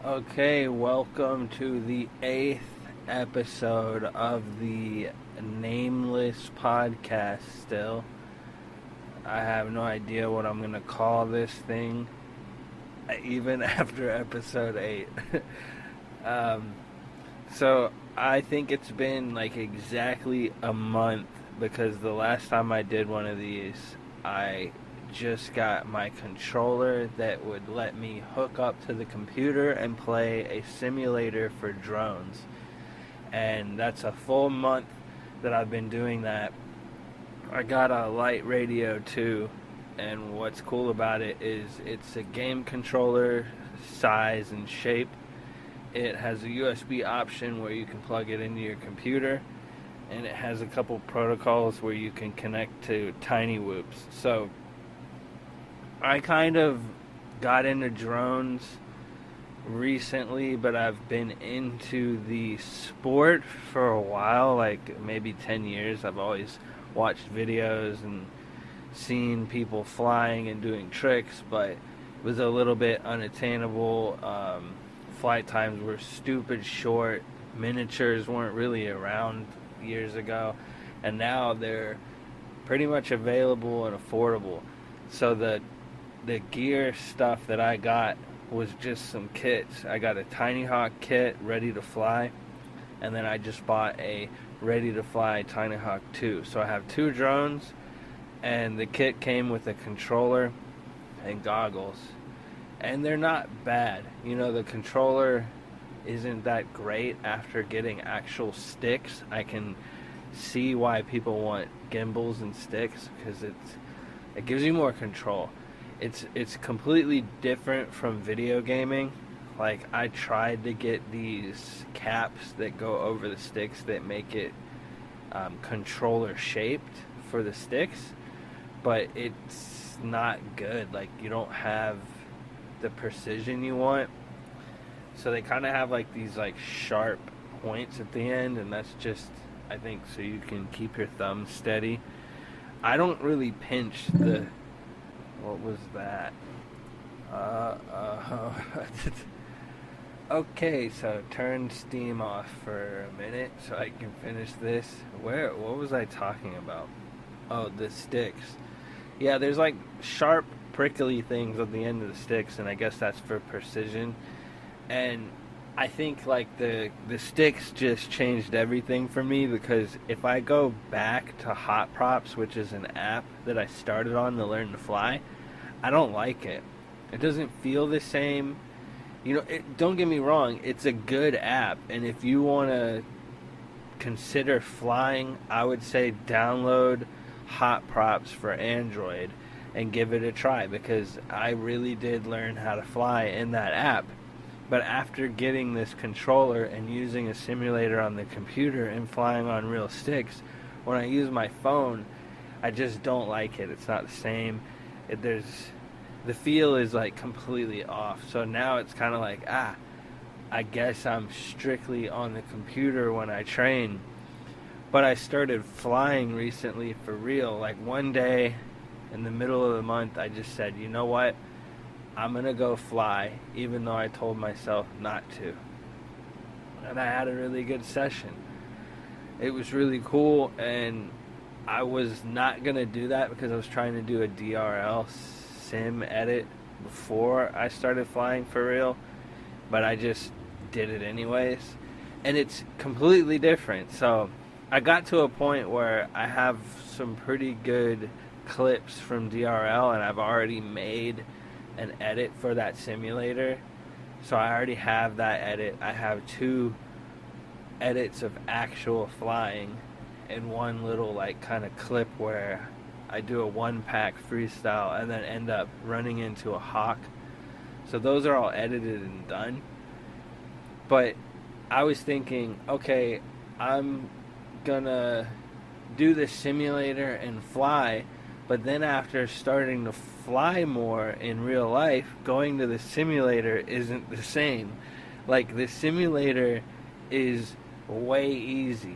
Okay, welcome to the 8th episode of the Nameless Podcast still. I have no idea what I'm going to call this thing, even after episode 8. So, I think it's been like exactly a month because the last time I did one of these, I just got my controller that would let me hook up to the computer and play a simulator for drones. And that's a full month that I've been doing that. I got a light radio too, and what's cool about it is it's a game controller size and shape. It has a USB option where you can plug it into your computer, and it has a couple protocols where you can connect to tiny whoops. So I kind of got into drones recently, but I've been into the sport for a while, like maybe 10 years. I've always watched videos and seen people flying and doing tricks, but it was a little bit unattainable. Flight times were stupid short. Miniatures weren't really around years ago, and now they're pretty much available and affordable. So the gear stuff that I got was just some kits. I got a Tiny Hawk kit ready to fly, and then I just bought a ready to fly Tiny Hawk 2. So I have two drones, and the kit came with a controller and goggles, and they're not bad. You know, the controller isn't that great after getting actual sticks. I can see why people want gimbals and sticks, because it gives you more control. It's completely different from video gaming. Like, I tried to get these caps that go over the sticks that make it controller shaped for the sticks, but it's not good. Like, you don't have the precision you want. So they kind of have like these like sharp points at the end, and that's just, I think, so you can keep your thumb steady. I don't really pinch the... What was that? Okay, so turn steam off for a minute so I can finish this. What was I talking about? Oh, the sticks. Yeah, there's like sharp, prickly things at the end of the sticks, and I guess that's for precision. And I think like the sticks just changed everything for me, because if I go back to Hot Props, which is an app that I started on to learn to fly, I don't like it. It doesn't feel the same. You know, don't get me wrong, it's a good app, and if you want to consider flying, I would say download Hot Props for Android and give it a try, because I really did learn how to fly in that app. But after getting this controller and using a simulator on the computer and flying on real sticks, when I use my phone, I just don't like it. It's not the same. The feel is like completely off. So now it's kind of like, I guess I'm strictly on the computer when I train. But I started flying recently for real. Like one day in the middle of the month, I just said, you know what? I'm going to go fly, even though I told myself not to. And I had a really good session. It was really cool, and I was not going to do that because I was trying to do a DRL sim edit before I started flying for real. But I just did it anyways. And it's completely different. So I got to a point where I have some pretty good clips from DRL, and I've already made an edit for that simulator. So I already have that edit. I have two edits of actual flying and one little like kind of clip where I do a one pack freestyle and then end up running into a hawk. So those are all edited and done. But I was thinking, okay, I'm gonna do the simulator and fly, but then after starting to fly more in real life, going to the simulator isn't the same. Like, the simulator is way easy.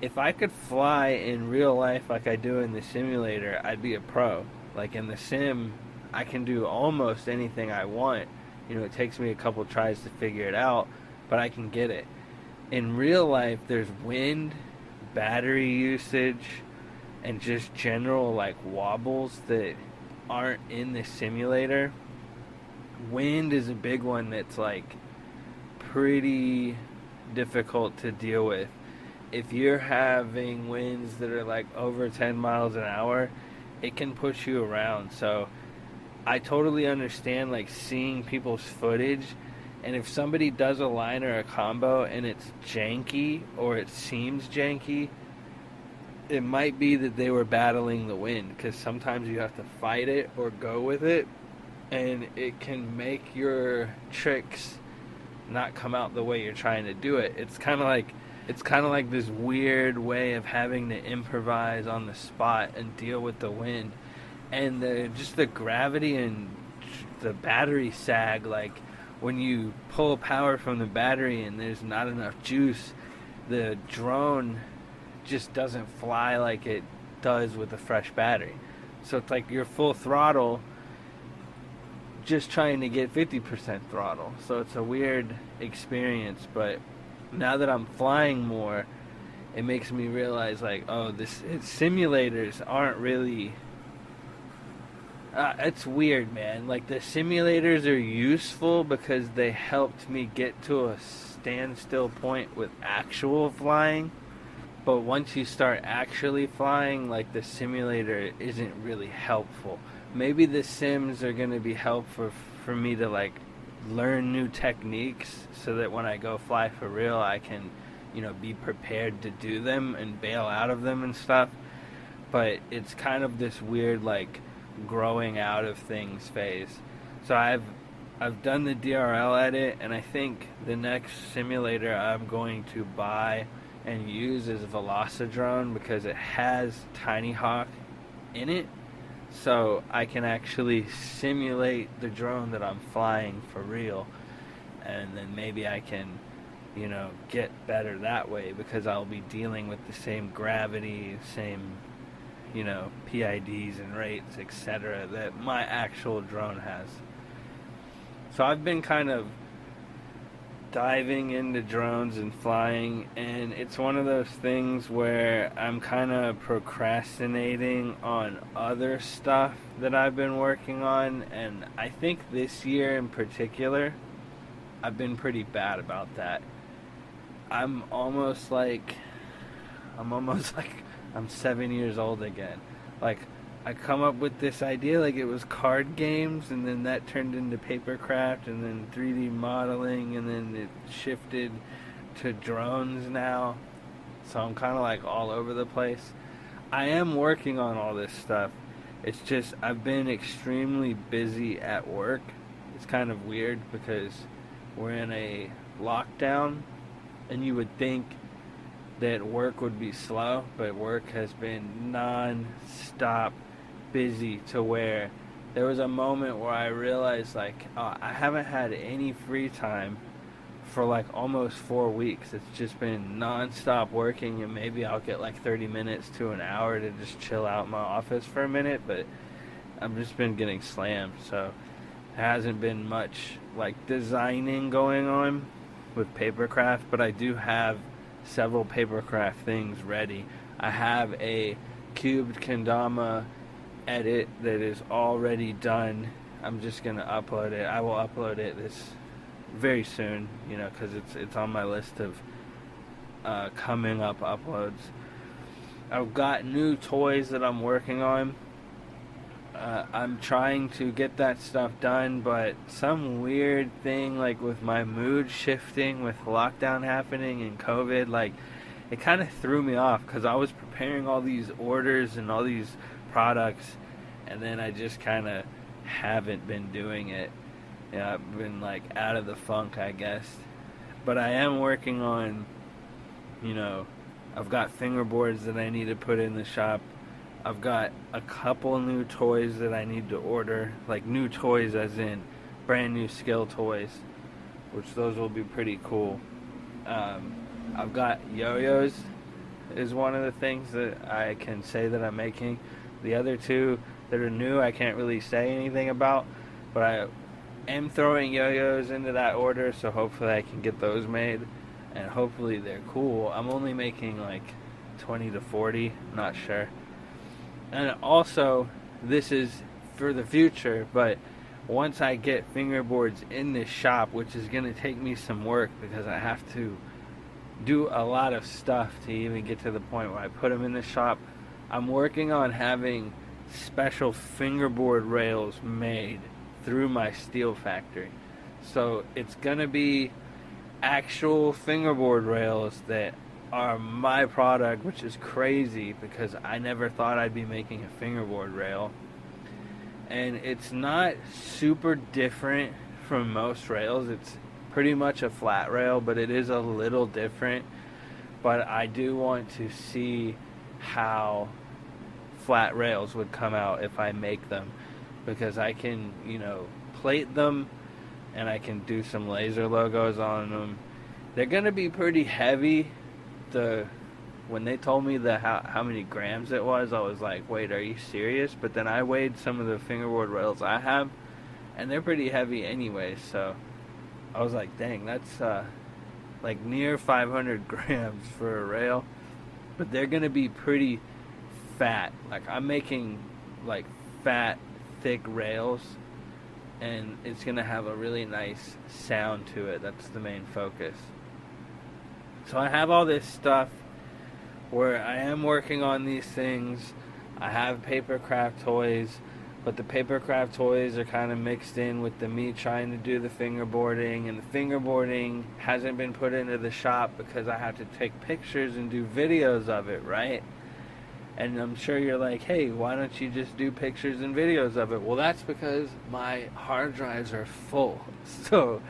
If I could fly in real life like I do in the simulator, I'd be a pro. Like, in the sim, I can do almost anything I want, it takes me a couple tries to figure it out, but I can get it. In real life, there's wind, battery usage, and just general like wobbles that aren't in the simulator. Wind is a big one that's like pretty difficult to deal with. If you're having winds that are like over 10 miles an hour, it can push you around. So I totally understand like seeing people's footage, and if somebody does a line or a combo and it's janky or it seems janky, it might be that they were battling the wind, because sometimes you have to fight it or go with it, and it can make your tricks not come out the way you're trying to do it. It's kind of like this weird way of having to improvise on the spot and deal with the wind, and just the gravity and the battery sag. Like when you pull power from the battery and there's not enough juice, the drone just doesn't fly like it does with a fresh battery. So it's like you're full throttle just trying to get 50% throttle. So it's a weird experience, but now that I'm flying more, it makes me realize like, simulators aren't really it's weird, man. Like the simulators are useful because they helped me get to a standstill point with actual flying. But once you start actually flying, like the simulator isn't really helpful. Maybe the sims are going to be helpful for me to like learn new techniques so that when I go fly for real, I can, be prepared to do them and bail out of them and stuff. But it's kind of this weird like growing out of things phase. So I've done the DRL edit, and I think the next simulator I'm going to buy and use is Velocidrone, because it has Tiny Hawk in it, so I can actually simulate the drone that I'm flying for real, and then maybe I can, get better that way, because I'll be dealing with the same gravity, same, PIDs and rates, etc., that my actual drone has. So I've been kind of diving into drones and flying, and it's one of those things where I'm kind of procrastinating on other stuff that I've been working on, and I think this year in particular I've been pretty bad about that. I'm almost like I'm 7 years old again. Like, I come up with this idea like it was card games, and then that turned into papercraft, and then 3D modeling, and then it shifted to drones now. So I'm kind of like all over the place. I am working on all this stuff. It's just I've been extremely busy at work. It's kind of weird because we're in a lockdown, and you would think that work would be slow, but work has been non-stop busy, to where there was a moment where I realized like, I haven't had any free time for like almost 4 weeks. It's just been non-stop working, and maybe I'll get like 30 minutes to an hour to just chill out in my office for a minute, but I've just been getting slammed. So there hasn't been much like designing going on with papercraft, but I do have several papercraft things ready. I have a cubed kendama edit that is already done. I'm just gonna upload it. I will upload it this very soon, because it's on my list of coming up uploads. I've got new toys that I'm working on. I'm trying to get that stuff done, but some weird thing, like with my mood shifting with lockdown happening and COVID, like it kind of threw me off, because I was preparing all these orders and all these products, and then I just kind of haven't been doing it. I've been like out of the funk, I guess. But I am working on, I've got fingerboards that I need to put in the shop. I've got a couple new toys that I need to order, like new toys as in brand new skill toys, which those will be pretty cool. I've got yo-yos is one of the things that I can say that I'm making. The other two that are new I can't really say anything about, but am throwing yo-yos into that order, so hopefully I can get those made, and hopefully they're cool. I'm only making like 20 to 40, not sure. And also, this is for the future, but once I get fingerboards in this shop, which is going to take me some work because I have to do a lot of stuff to even get to the point where I put them in the shop, I'm working on having special fingerboard rails made through my steel factory. So it's going to be actual fingerboard rails that are my product, which is crazy because I never thought I'd be making a fingerboard rail. And it's not super different from most rails. It's pretty much a flat rail, but it is a little different. But I do want to see how flat rails would come out if I make them, because I can, plate them and I can do some laser logos on them. They're going to be pretty heavy. When they told me how many grams it was, I was like, wait, are you serious? But then I weighed some of the fingerboard rails I have, and they're pretty heavy anyway, so I was like, dang, that's like near 500 grams for a rail. But they're going to be pretty fat. Like, I'm making like fat, thick rails, and it's going to have a really nice sound to it. That's the main focus. So I have all this stuff where I am working on these things. I have paper craft toys, but the paper craft toys are kind of mixed in with me trying to do the fingerboarding, and the fingerboarding hasn't been put into the shop because I have to take pictures and do videos of it, right? And I'm sure you're like, hey, why don't you just do pictures and videos of it? Well, that's because my hard drives are full. So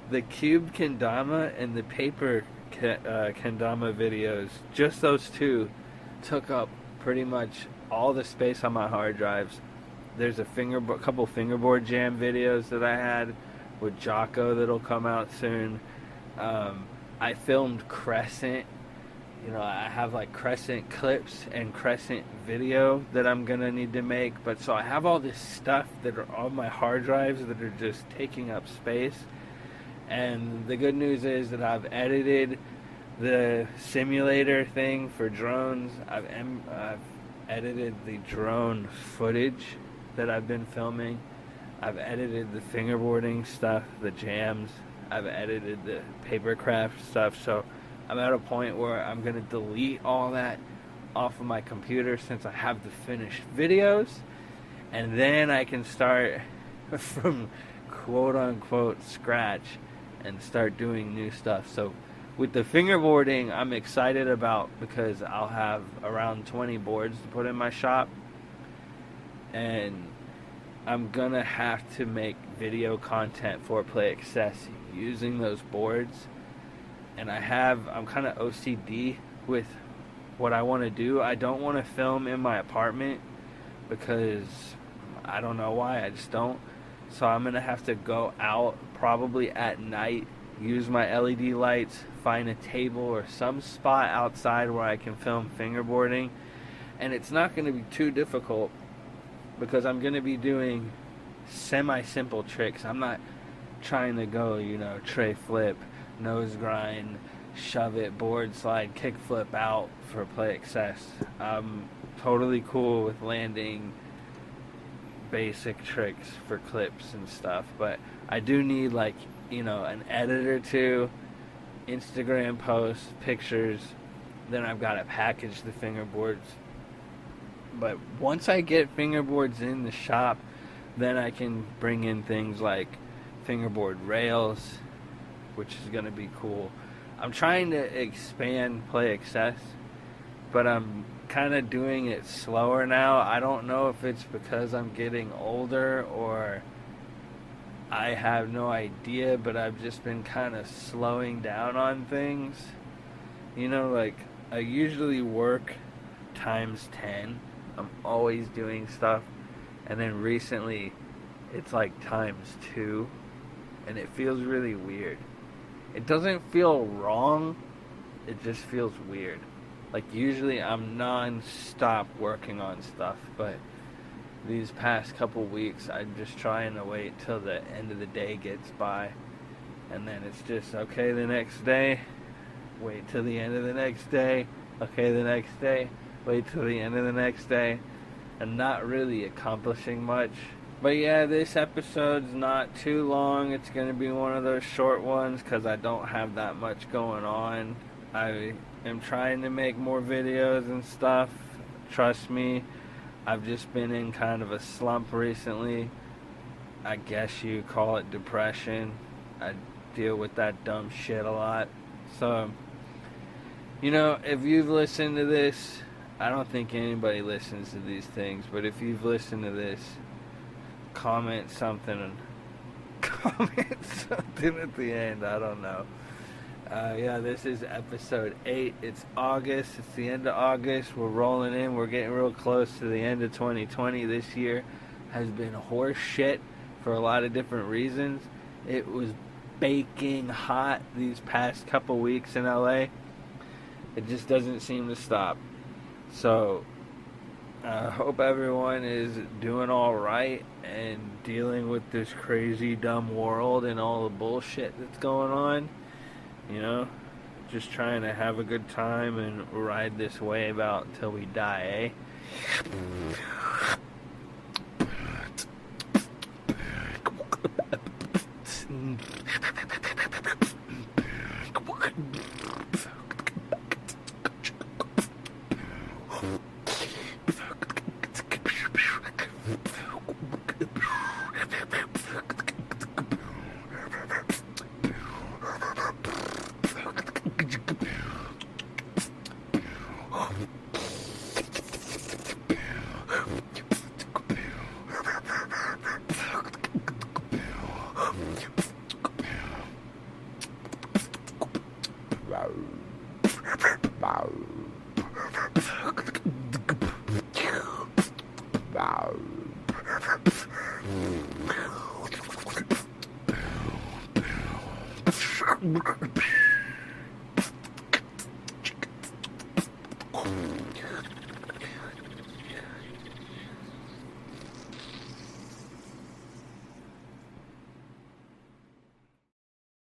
the cube kendama and the paper kendama videos, just those two, took up pretty much all the space on my hard drives. There's a couple fingerboard jam videos that I had with Jocko that'll come out soon. I filmed Crescent. I have like Crescent clips and Crescent video that I'm gonna need to make. But so I have all this stuff that are on my hard drives that are just taking up space. And the good news is that I've edited the simulator thing for drones. I've edited the drone footage that I've been filming. I've edited the fingerboarding stuff, the jams. I've edited the papercraft stuff. So I'm at a point where I'm going to delete all that off of my computer since I have the finished videos. And then I can start from quote-unquote scratch and start doing new stuff. So with the fingerboarding, I'm excited about, because I'll have around 20 boards to put in my shop, and I'm gonna have to make video content for Play Access using those boards. And I'm kind of OCD with what I want to do. I don't want to film in my apartment because I don't know why, I just don't. So I'm going to have to go out probably at night, use my LED lights, find a table or some spot outside where I can film fingerboarding. And it's not going to be too difficult because I'm going to be doing semi-simple tricks. I'm not trying to go, tray flip, nose grind, shove it, board slide, kick flip out for Play Access. I'm totally cool with landing basic tricks for clips and stuff, but I do need an edit or two, Instagram posts, pictures. Then I've got to package the fingerboards. But once I get fingerboards in the shop, then I can bring in things like fingerboard rails, which is going to be cool. I'm trying to expand Play Access, but I'm kind of doing it slower now. I don't know if it's because I'm getting older or I have no idea, but I've just been kind of slowing down on things. I usually work times 10. I'm always doing stuff. And then recently, it's like times 2. And it feels really weird. It doesn't feel wrong. It just feels weird. Usually I'm non-stop working on stuff, but these past couple weeks, I'm just trying to wait till the end of the day gets by. And then it's just, okay, the next day, wait till the end of the next day, okay, the next day, wait till the end of the next day, and not really accomplishing much. But yeah, this episode's not too long. It's going to be one of those short ones because I don't have that much going on. I am trying to make more videos and stuff. Trust me, I've just been in kind of a slump recently. I guess you call it depression. I deal with that dumb shit a lot. So, you know, if you've listened to this, I don't think anybody listens to these things, but if you've listened to this, comment something at the end. I don't know. Yeah, this is episode 8. It's August. It's the end of August. We're rolling in. We're getting real close to the end of 2020. This year has been horse shit for a lot of different reasons. It was baking hot these past couple weeks in LA. It just doesn't seem to stop. So I hope everyone is doing all right and dealing with this crazy dumb world and all the bullshit that's going on. You know, just trying to have a good time and ride this wave out until we die, eh? Wow.